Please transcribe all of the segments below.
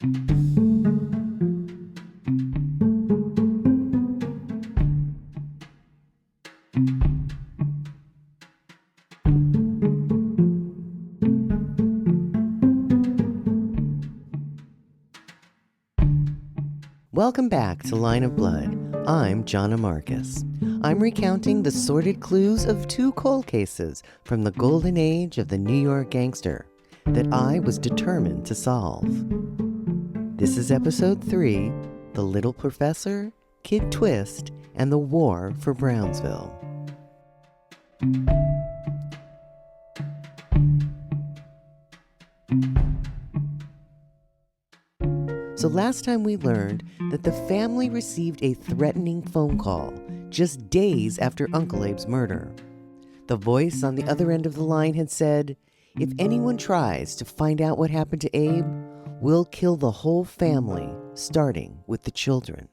Welcome back to Line of Blood. I'm Jana Marcus. I'm recounting the sordid clues of two cold cases from the golden age of the New York gangster that I was determined to solve. This is episode 3, The Little Professor, Kid Twist, and the War for Brownsville. So last time we learned that the family received a threatening phone call just days after Uncle Abe's murder. The voice on the other end of the line had said, "If anyone tries to find out what happened to Abe, we'll kill the whole family, starting with the children."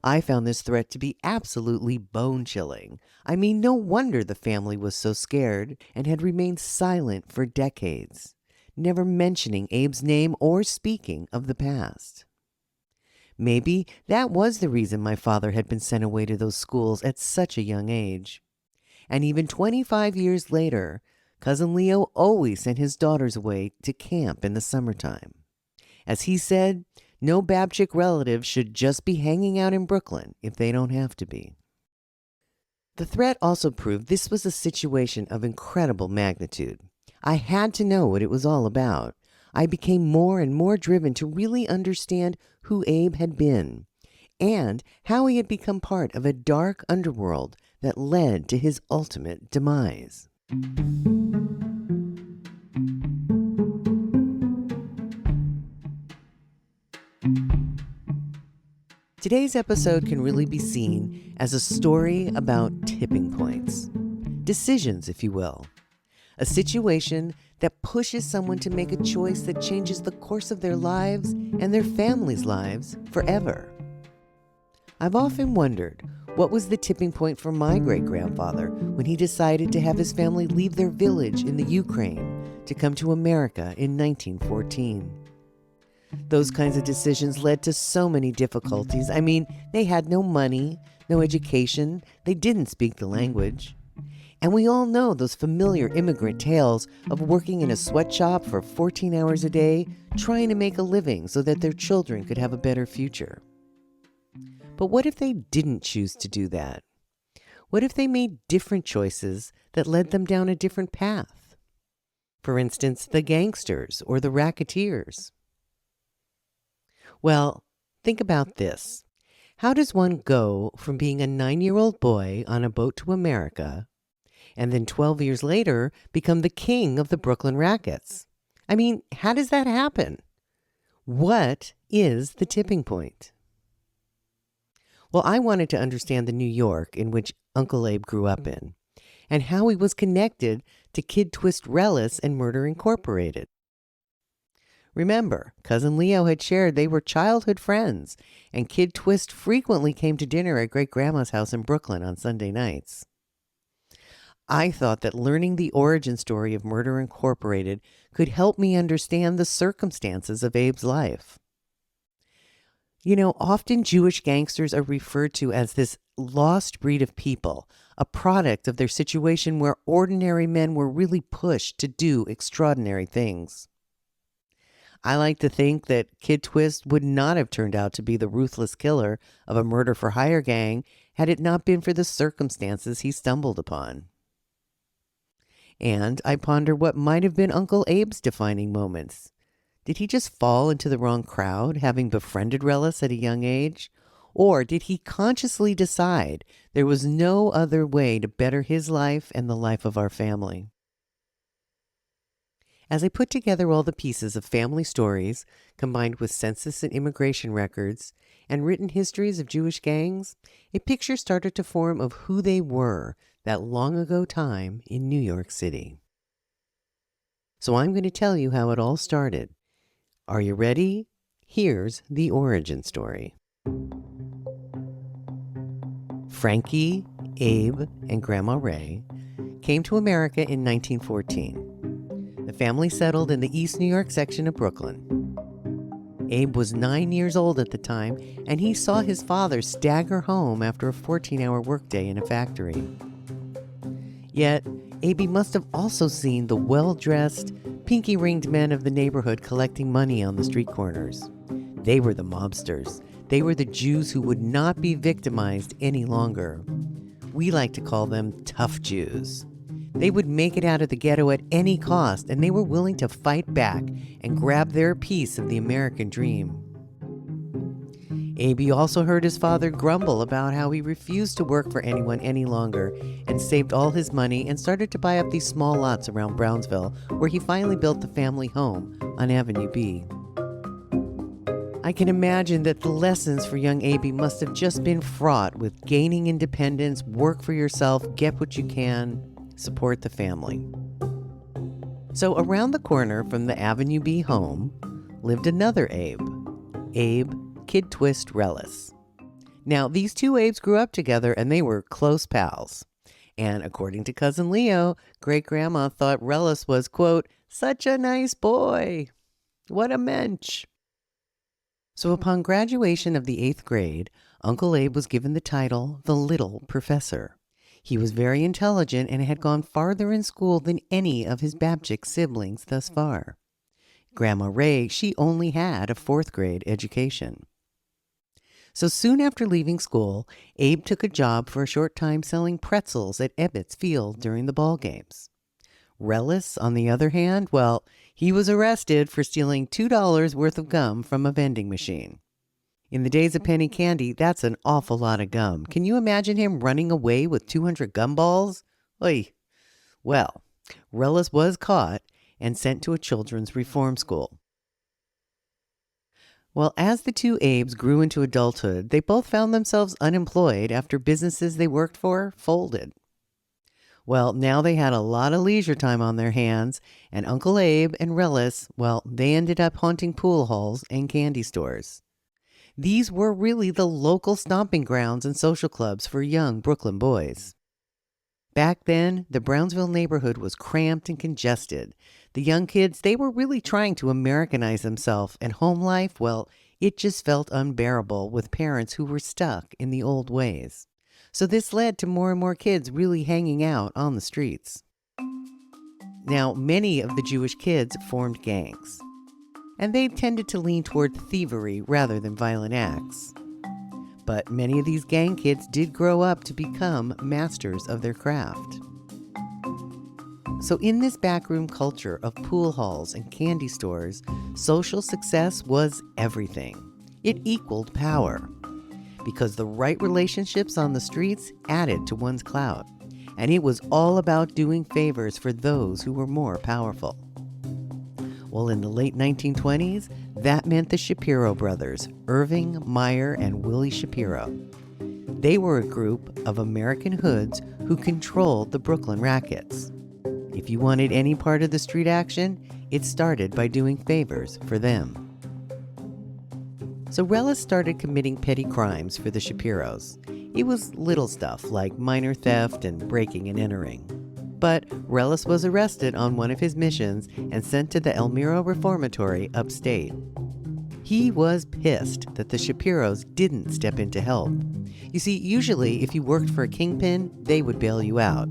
I found this threat to be absolutely bone-chilling. I mean, no wonder the family was so scared and had remained silent for decades, never mentioning Abe's name or speaking of the past. Maybe that was the reason my father had been sent away to those schools at such a young age. And even 25 years later, Cousin Leo always sent his daughters away to camp in the summertime. As he said, no Babchick relative should just be hanging out in Brooklyn if they don't have to be. The threat also proved this was a situation of incredible magnitude. I had to know what it was all about. I became more and more driven to really understand who Abe had been and how he had become part of a dark underworld that led to his ultimate demise. Today's episode can really be seen as a story about tipping points, decisions, if you will. A situation that pushes someone to make a choice that changes the course of their lives and their families' lives forever. I've often wondered, what was the tipping point for my great-grandfather when he decided to have his family leave their village in the Ukraine to come to America in 1914? Those kinds of decisions led to so many difficulties. I mean, they had no money, no education, they didn't speak the language. And we all know those familiar immigrant tales of working in a sweatshop for 14 hours a day, trying to make a living so that their children could have a better future. But what if they didn't choose to do that? What if they made different choices that led them down a different path? For instance, the gangsters or the racketeers. Well, think about this. How does one go from being a 9-year-old boy on a boat to America and then 12 years later become the king of the Brooklyn rackets? I mean, how does that happen? What is the tipping point? Well, I wanted to understand the New York in which Uncle Abe grew up in and how he was connected to Kid Twist Relis and Murder Incorporated. Remember, Cousin Leo had shared they were childhood friends, and Kid Twist frequently came to dinner at Great-Grandma's house in Brooklyn on Sunday nights. I thought that learning the origin story of Murder Incorporated could help me understand the circumstances of Abe's life. You know, often Jewish gangsters are referred to as this lost breed of people, a product of their situation where ordinary men were really pushed to do extraordinary things. I like to think that Kid Twist would not have turned out to be the ruthless killer of a murder-for-hire gang had it not been for the circumstances he stumbled upon. And I ponder what might have been Uncle Abe's defining moments. Did he just fall into the wrong crowd, having befriended Relis at a young age? Or did he consciously decide there was no other way to better his life and the life of our family? As I put together all the pieces of family stories, combined with census and immigration records, and written histories of Jewish gangs, a picture started to form of who they were that long ago time in New York City. So I'm going to tell you how it all started. Are you ready? Here's the origin story. Frankie, Abe, and Grandma Ray came to America in 1914. The family settled in the East New York section of Brooklyn. Abe was 9 years old at the time, and he saw his father stagger home after a 14-hour workday in a factory. Yet, Abe must have also seen the well-dressed, pinky-ringed men of the neighborhood collecting money on the street corners. They were the mobsters. They were the Jews who would not be victimized any longer. We like to call them tough Jews. They would make it out of the ghetto at any cost, and they were willing to fight back and grab their piece of the American dream. Abe also heard his father grumble about how he refused to work for anyone any longer and saved all his money and started to buy up these small lots around Brownsville, where he finally built the family home on Avenue B. I can imagine that the lessons for young Abe must have just been fraught with gaining independence, work for yourself, get what you can, support the family. So around the corner from the Avenue B home lived another Abe, Abe Kid Twist Rellis. Now, these two Abes grew up together and they were close pals. And according to Cousin Leo, great-grandma thought Rellis was, quote, such a nice boy. What a mensch. So upon graduation of the 8th grade, Uncle Abe was given the title the Little Professor. He was very intelligent and had gone farther in school than any of his Babchick siblings thus far. Grandma Ray, she only had a 4th grade education. So soon after leaving school, Abe took a job for a short time selling pretzels at Ebbets Field during the ball games. Rellis, on the other hand, well, he was arrested for stealing $2 worth of gum from a vending machine. In the days of penny candy, that's an awful lot of gum. Can you imagine him running away with 200 gumballs? Oy. Well, Rellis was caught and sent to a children's reform school. Well, as the two Abes grew into adulthood, they both found themselves unemployed after businesses they worked for folded. Well, now they had a lot of leisure time on their hands, and Uncle Abe and Rellis, well, they ended up haunting pool halls and candy stores. These were really the local stomping grounds and social clubs for young Brooklyn boys. Back then, the Brownsville neighborhood was cramped and congested. The young kids, they were really trying to Americanize themselves, and home life, well, it just felt unbearable with parents who were stuck in the old ways. So this led to more and more kids really hanging out on the streets. Now, many of the Jewish kids formed gangs, and they tended to lean toward thievery rather than violent acts. But many of these gang kids did grow up to become masters of their craft. So in this backroom culture of pool halls and candy stores, social success was everything. It equaled power, because the right relationships on the streets added to one's clout, and it was all about doing favors for those who were more powerful. Well, in the late 1920s, that meant the Shapiro brothers, Irving, Meyer, and Willie Shapiro. They were a group of American hoods who controlled the Brooklyn rackets. If you wanted any part of the street action, it started by doing favors for them. So Rellis started committing petty crimes for the Shapiros. It was little stuff like minor theft and breaking and entering. But Rellis was arrested on one of his missions and sent to the Elmira Reformatory upstate. He was pissed that the Shapiros didn't step in to help. You see, usually if you worked for a kingpin, they would bail you out.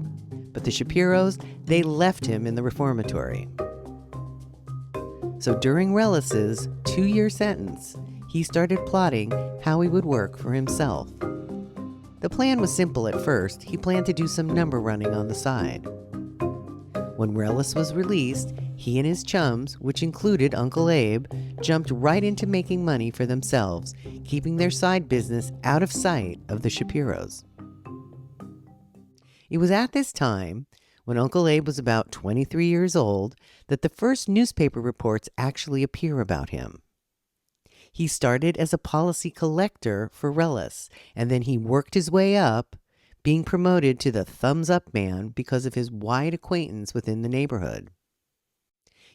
But the Shapiros, they left him in the reformatory. So during Rellis's 2-year sentence, he started plotting how he would work for himself. The plan was simple at first. He planned to do some number running on the side. When Rellis was released, he and his chums, which included Uncle Abe, jumped right into making money for themselves, keeping their side business out of sight of the Shapiros. It was at this time, when Uncle Abe was about 23 years old, that the first newspaper reports actually appear about him. He started as a policy collector for Rellis, and then he worked his way up, being promoted to the thumbs-up man because of his wide acquaintance within the neighborhood.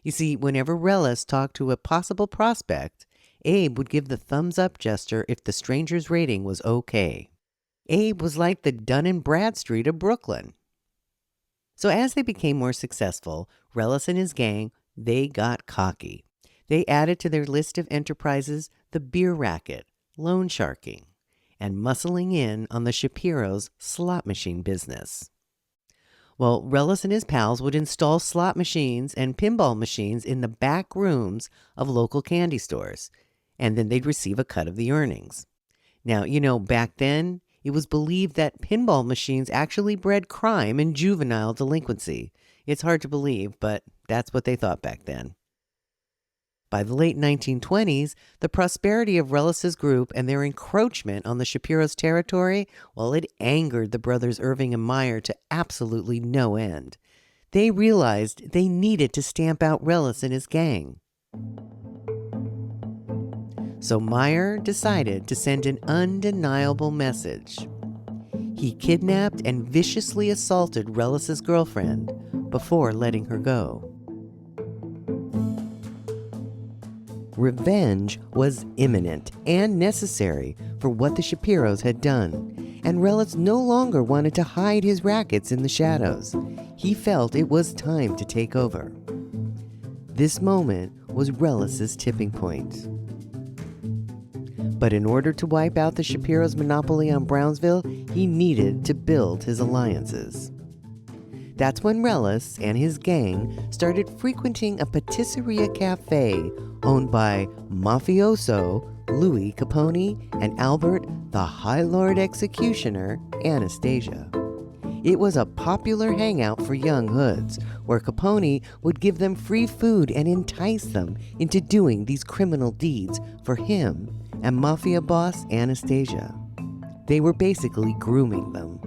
You see, whenever Rellis talked to a possible prospect, Abe would give the thumbs-up gesture if the stranger's rating was okay. Abe was like the Dun & Bradstreet of Brooklyn. So as they became more successful, Rellis and his gang, they got cocky. They added to their list of enterprises the beer racket, loan sharking, and muscling in on the Shapiro's slot machine business. Well, Rellis and his pals would install slot machines and pinball machines in the back rooms of local candy stores, and then they'd receive a cut of the earnings. Now, back then, it was believed that pinball machines actually bred crime and juvenile delinquency. It's hard to believe, but that's what they thought back then. By the late 1920s, the prosperity of Rellis's group and their encroachment on the Shapiro's territory, well, it angered the brothers Irving and Meyer to absolutely no end. They realized they needed to stamp out Rellis and his gang. So Meyer decided to send an undeniable message. He kidnapped and viciously assaulted Rellis's girlfriend before letting her go. Revenge was imminent and necessary for what the Shapiros had done, and Rellis no longer wanted to hide his rackets in the shadows. He felt it was time to take over. This moment was Rellis's tipping point. But in order to wipe out the Shapiros' monopoly on Brownsville, he needed to build his alliances. That's when Rellis and his gang started frequenting a patisserie cafe owned by mafioso Louis Capone and Albert, the High Lord Executioner, Anastasia. It was a popular hangout for young hoods, where Capone would give them free food and entice them into doing these criminal deeds for him and mafia boss Anastasia. They were basically grooming them.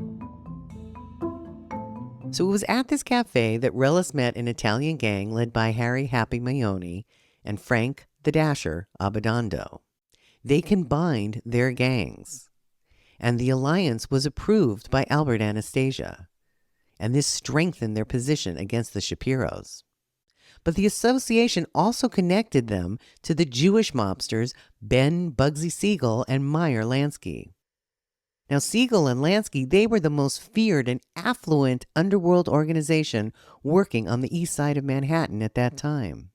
So it was at this cafe that Rellis met an Italian gang led by Harry Happy Maione and Frank the Dasher Abbandando. They combined their gangs, and the alliance was approved by Albert Anastasia, and this strengthened their position against the Shapiros. But the association also connected them to the Jewish mobsters Ben Bugsy Siegel and Meyer Lansky. Now, Siegel and Lansky, they were the most feared and affluent underworld organization working on the east side of Manhattan at that time.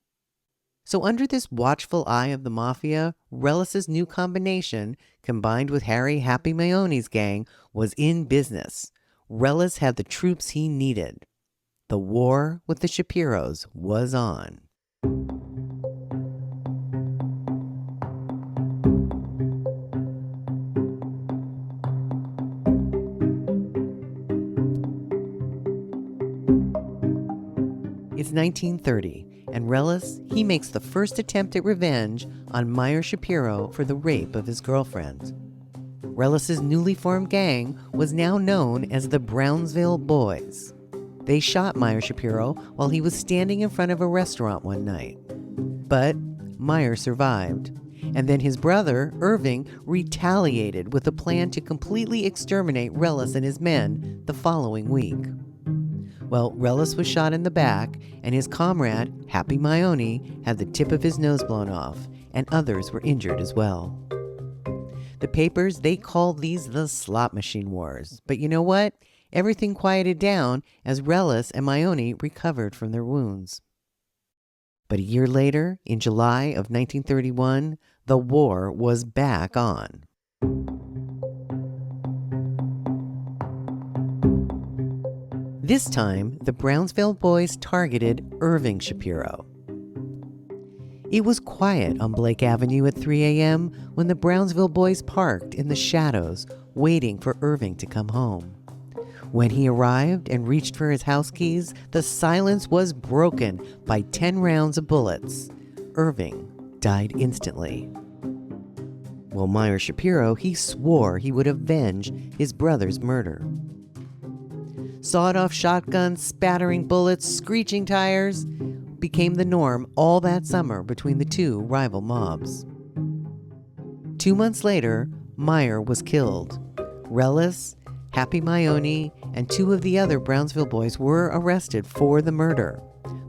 So under this watchful eye of the mafia, Rellis's new combination, combined with Harry Happy Maione's gang, was in business. Rellis had the troops he needed. The war with the Shapiros was on. It's 1930, and Rellis, he makes the first attempt at revenge on Meyer Shapiro for the rape of his girlfriend. Rellis's newly formed gang was now known as the Brownsville Boys. They shot Meyer Shapiro while he was standing in front of a restaurant one night. But Meyer survived, and then his brother, Irving, retaliated with a plan to completely exterminate Rellis and his men the following week. Well, Rellis was shot in the back, and his comrade, Happy Maione, had the tip of his nose blown off, and others were injured as well. The papers, they called these the slot machine wars. But you know what? Everything quieted down as Rellis and Maione recovered from their wounds. But a year later, in July of 1931, the war was back on. This time, the Brownsville boys targeted Irving Shapiro. It was quiet on Blake Avenue at 3 a.m. when the Brownsville boys parked in the shadows, waiting for Irving to come home. When he arrived and reached for his house keys, the silence was broken by 10 rounds of bullets. Irving died instantly. Well, Meyer Shapiro, he swore he would avenge his brother's murder. Sawed-off shotguns, spattering bullets, screeching tires became the norm all that summer between the two rival mobs. 2 months later, Meyer was killed. Rellis, Happy Maione, and 2 of the other Brownsville boys were arrested for the murder,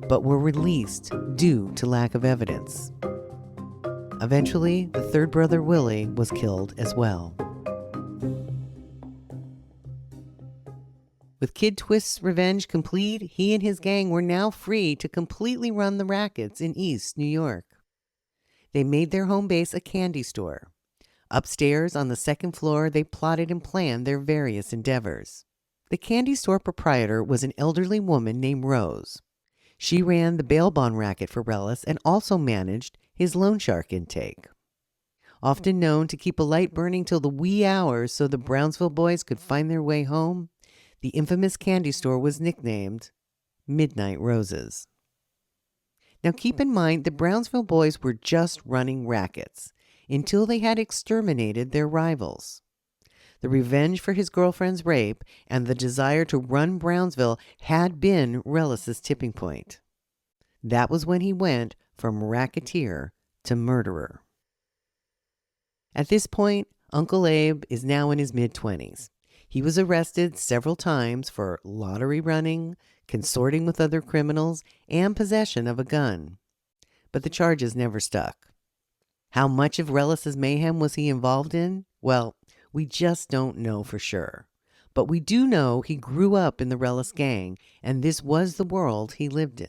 but were released due to lack of evidence. Eventually, the third brother, Willie, was killed as well. With Kid Twist's revenge complete, he and his gang were now free to completely run the rackets in East New York. They made their home base a candy store. Upstairs on the second floor, they plotted and planned their various endeavors. The candy store proprietor was an elderly woman named Rose. She ran the bail bond racket for Relis and also managed his loan shark intake. Often known to keep a light burning till the wee hours so the Brownsville boys could find their way home, the infamous candy store was nicknamed Midnight Roses. Now keep in mind the Brownsville boys were just running rackets until they had exterminated their rivals. The revenge for his girlfriend's rape and the desire to run Brownsville had been Relis's tipping point. That was when he went from racketeer to murderer. At this point, Uncle Abe is now in his mid-20s. He was arrested several times for lottery running, consorting with other criminals, and possession of a gun. But the charges never stuck. How much of Relis's mayhem was he involved in? Well, we just don't know for sure. But we do know he grew up in the Relis gang, and this was the world he lived in.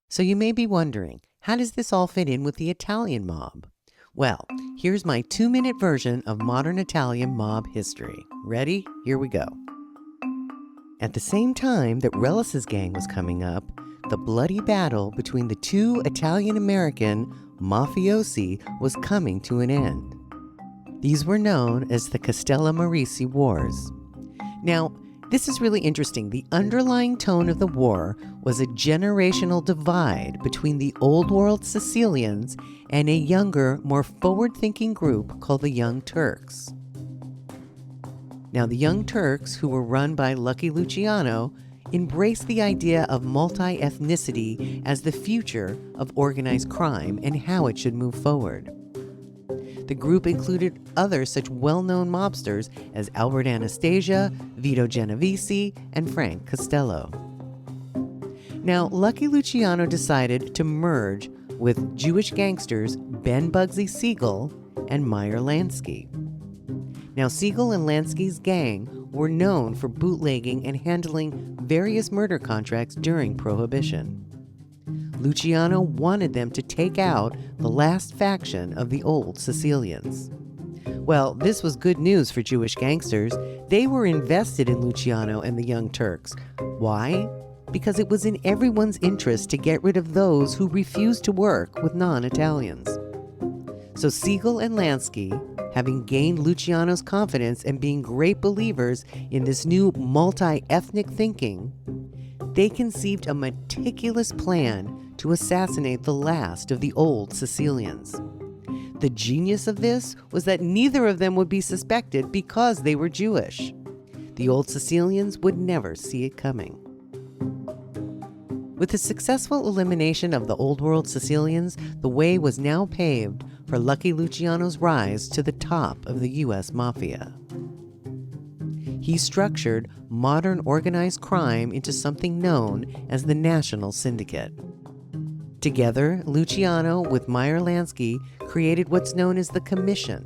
So you may be wondering, how does this all fit in with the Italian mob? Well, here's my 2-minute version of modern Italian mob history. Ready? Here we go. At the same time that Relis's gang was coming up, the bloody battle between the two Italian-American mafiosi was coming to an end. These were known as the Castellamarese Wars. Now, this is really interesting. The underlying tone of the war was a generational divide between the old world Sicilians and a younger, more forward-thinking group called the Young Turks. Now, the Young Turks, who were run by Lucky Luciano, embraced the idea of multi-ethnicity as the future of organized crime and how it should move forward. The group included other such well-known mobsters as Albert Anastasia, Vito Genovese, and Frank Costello. Now, Lucky Luciano decided to merge with Jewish gangsters Ben Bugsy Siegel and Meyer Lansky. Now, Siegel and Lansky's gang were known for bootlegging and handling various murder contracts during Prohibition. Luciano wanted them to take out the last faction of the old Sicilians. Well, this was good news for Jewish gangsters. They were invested in Luciano and the Young Turks. Why? Because it was in everyone's interest to get rid of those who refused to work with non-Italians. So Siegel and Lansky, having gained Luciano's confidence and being great believers in this new multi-ethnic thinking, they conceived a meticulous plan to assassinate the last of the old Sicilians. The genius of this was that neither of them would be suspected because they were Jewish. The old Sicilians would never see it coming. With the successful elimination of the Old World Sicilians, the way was now paved for Lucky Luciano's rise to the top of the U.S. Mafia. He structured modern organized crime into something known as the National Syndicate. Together, Luciano with Meyer Lansky created what's known as the Commission,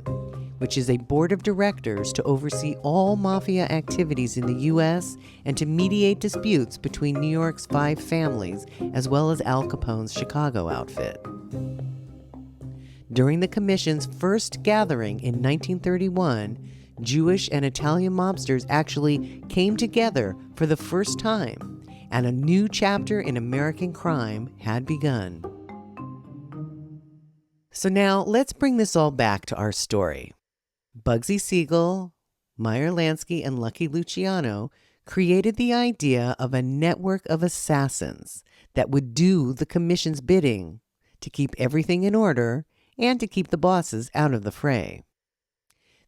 which is a board of directors to oversee all mafia activities in the U.S. and to mediate disputes between New York's 5 families, as well as Al Capone's Chicago outfit. During the Commission's first gathering in 1931, Jewish and Italian mobsters actually came together for the first time, and a new chapter in American crime had begun. So now let's bring this all back to our story. Bugsy Siegel, Meyer Lansky, and Lucky Luciano created the idea of a network of assassins that would do the Commission's bidding to keep everything in order and to keep the bosses out of the fray.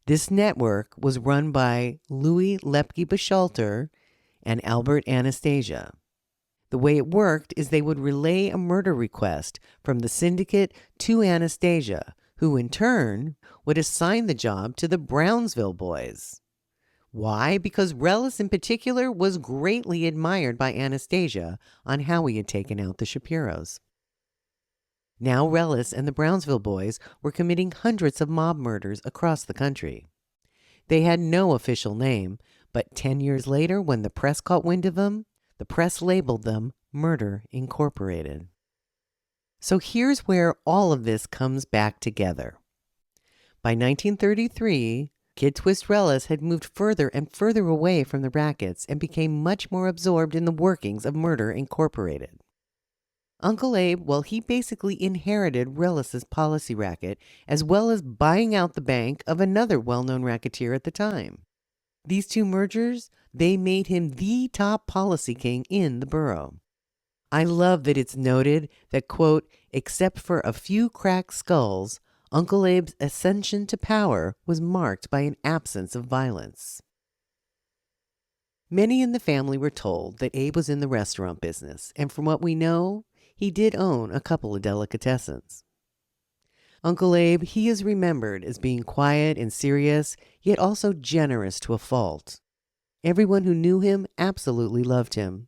This network was run by Louis Lepke Bachelter and Albert Anastasia. The way it worked is they would relay a murder request from the syndicate to Anastasia, who in turn would assign the job to the Brownsville boys. Why? Because Relis in particular was greatly admired by Anastasia on how he had taken out the Shapiros. Now Relis and the Brownsville boys were committing hundreds of mob murders across the country. They had no official name, but 10 years later, when the press caught wind of them, the press labeled them Murder Incorporated. So here's where all of this comes back together. By 1933, Kid Twist Relis had moved further and further away from the rackets and became much more absorbed in the workings of Murder Incorporated. Uncle Abe, well, he basically inherited Relis's policy racket as well as buying out the bank of another well-known racketeer at the time. These two mergers, they made him the top policy king in the borough. I love that it's noted that, quote, except for a few cracked skulls, Uncle Abe's ascension to power was marked by an absence of violence. Many in the family were told that Abe was in the restaurant business, and from what we know, he did own a couple of delicatessens. Uncle Abe, he is remembered as being quiet and serious, yet also generous to a fault. Everyone who knew him absolutely loved him.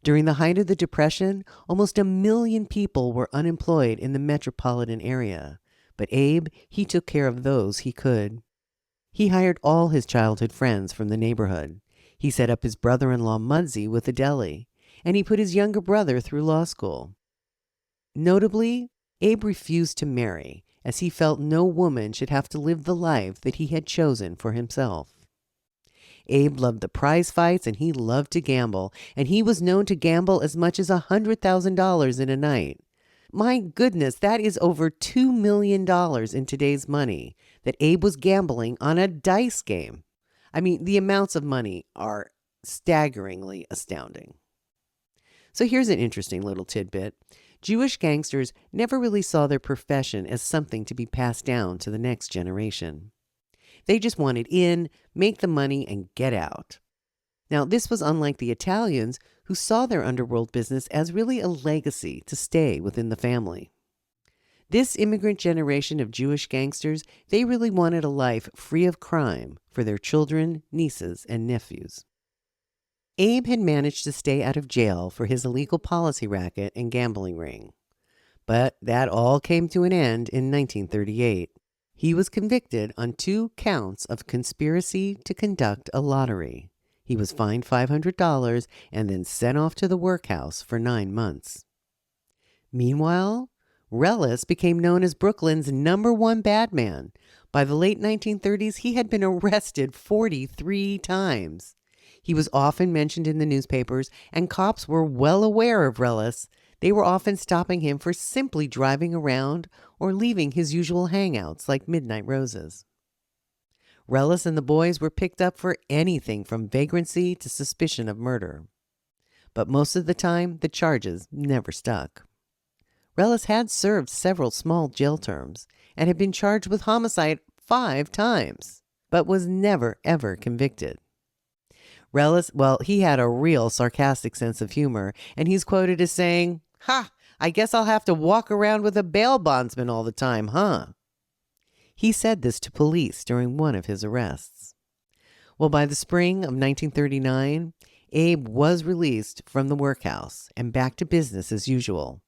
During the height of the Depression, almost 1 million people were unemployed in the metropolitan area. But Abe, he took care of those he could. He hired all his childhood friends from the neighborhood. He set up his brother-in-law Mudsie with a deli, and he put his younger brother through law school. Notably, Abe refused to marry, as he felt no woman should have to live the life that he had chosen for himself. Abe loved the prize fights and he loved to gamble, and he was known to gamble as much as $100,000 in a night. My goodness, that is over $2 million in today's money that Abe was gambling on a dice game. I mean, the amounts of money are staggeringly astounding. So here's an interesting little tidbit. Jewish gangsters never really saw their profession as something to be passed down to the next generation. They just wanted in, make the money, and get out. Now, this was unlike the Italians, who saw their underworld business as really a legacy to stay within the family. This immigrant generation of Jewish gangsters, they really wanted a life free of crime for their children, nieces, and nephews. Abe had managed to stay out of jail for his illegal policy racket and gambling ring. But that all came to an end in 1938. He was convicted on 2 counts of conspiracy to conduct a lottery. He was fined $500 and then sent off to the workhouse for 9 months. Meanwhile, Relis became known as Brooklyn's #1 bad man. By the late 1930s, he had been arrested 43 times. He was often mentioned in the newspapers, and cops were well aware of Relis. They were often stopping him for simply driving around or leaving his usual hangouts like Midnight Roses. Relis and the boys were picked up for anything from vagrancy to suspicion of murder. But most of the time, the charges never stuck. Relis had served several small jail terms and had been charged with homicide 5 times, but was never, ever convicted. Relis, well, he had a real sarcastic sense of humor, and he's quoted as saying, "Ha, I guess I'll have to walk around with a bail bondsman all the time, huh?" He said this to police during one of his arrests. Well, by the spring of 1939, Abe was released from the workhouse and back to business as usual.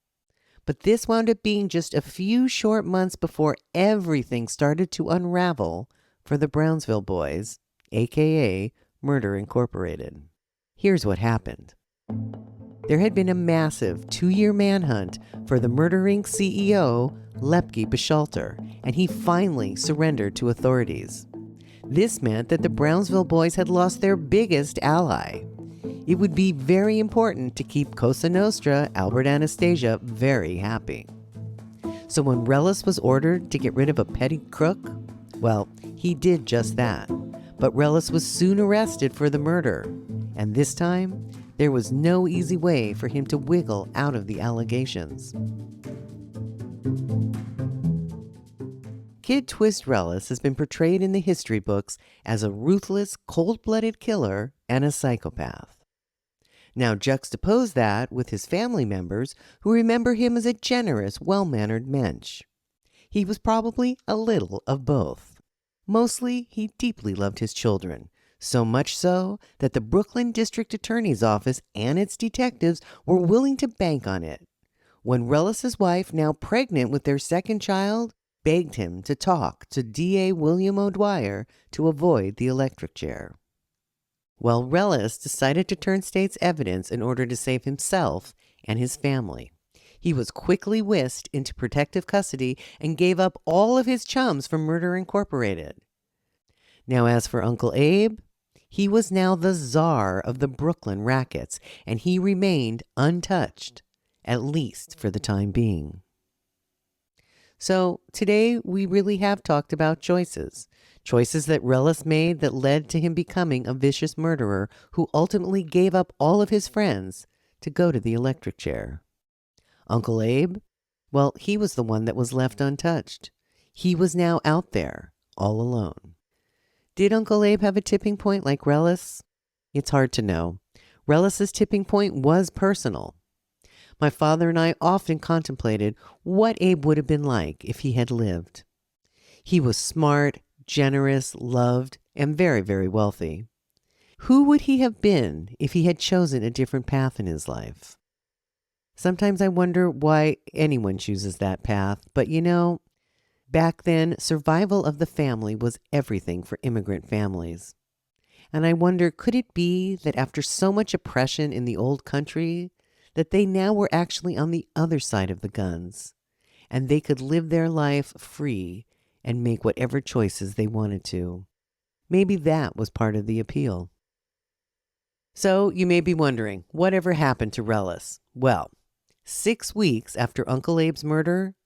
But this wound up being just a few short months before everything started to unravel for the Brownsville boys, aka Murder Incorporated. Here's what happened. There had been a massive 2-year manhunt for the Murder Inc. CEO, Abe Babchick, and he finally surrendered to authorities. This meant that the Brownsville boys had lost their biggest ally. It would be very important to keep Cosa Nostra, Albert Anastasia, very happy. So when Relis was ordered to get rid of a petty crook, well, he did just that. But Relis was soon arrested for the murder, and this time, there was no easy way for him to wiggle out of the allegations. Kid Twist Relis has been portrayed in the history books as a ruthless, cold-blooded killer and a psychopath. Now juxtapose that with his family members who remember him as a generous, well-mannered mensch. He was probably a little of both. Mostly, he deeply loved his children, so much so that the Brooklyn District Attorney's Office and its detectives were willing to bank on it. When Relis's wife, now pregnant with their second child, begged him to talk to DA William O'Dwyer to avoid the electric chair. Well, Relis decided to turn state's evidence in order to save himself and his family. He was quickly whisked into protective custody and gave up all of his chums from Murder Incorporated. Now, as for Uncle Abe, he was now the czar of the Brooklyn rackets, and he remained untouched, at least for the time being. So today we really have talked about choices that Relis made that led to him becoming a vicious murderer who ultimately gave up all of his friends to go to the electric chair. Uncle Abe, well, he was the one that was left untouched. He was now out there, all alone. Did Uncle Abe have a tipping point like Relis? It's hard to know. Relis's tipping point was personal. My father and I often contemplated what Abe would have been like if he had lived. He was smart, generous, loved, and very, very wealthy. Who would he have been if he had chosen a different path in his life? Sometimes I wonder why anyone chooses that path, but back then, survival of the family was everything for immigrant families. And I wonder, could it be that after so much oppression in the old country, that they now were actually on the other side of the guns, and they could live their life free and make whatever choices they wanted to? Maybe that was part of the appeal. So you may be wondering, whatever happened to Relis? Well, 6 weeks after Uncle Abe's murder,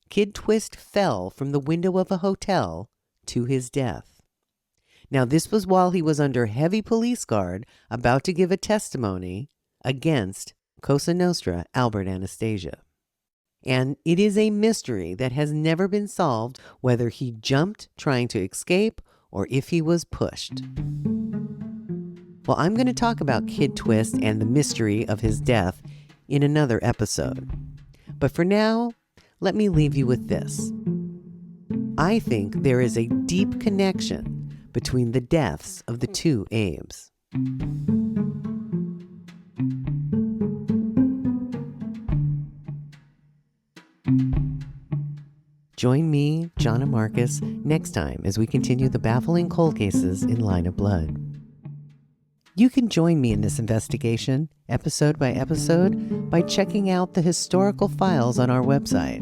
Kid Twist fell from the window of a hotel to his death. Now, this was while he was under heavy police guard about to give a testimony against Cosa Nostra Albert Anastasia. And it is a mystery that has never been solved whether he jumped trying to escape or if he was pushed. Well, I'm going to talk about Kid Twist and the mystery of his death in another episode. But for now, let me leave you with this. I think there is a deep connection between the deaths of the two Abes. Join me, Jana Marcus, next time as we continue the baffling cold cases in Line of Blood. You can join me in this investigation, episode by episode, by checking out the historical files on our website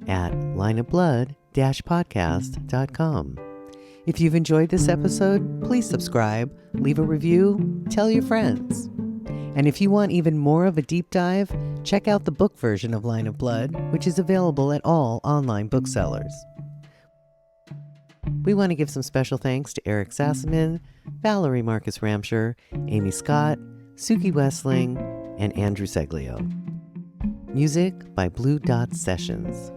at lineofblood-podcast.com. If you've enjoyed this episode, please subscribe, leave a review, tell your friends. And if you want even more of a deep dive, check out the book version of Line of Blood, which is available at all online booksellers. We want to give some special thanks to Eric Sassaman, Valerie Marcus Ramsher, Amy Scott, Suki Westling, and Andrew Seglio. Music by Blue Dot Sessions.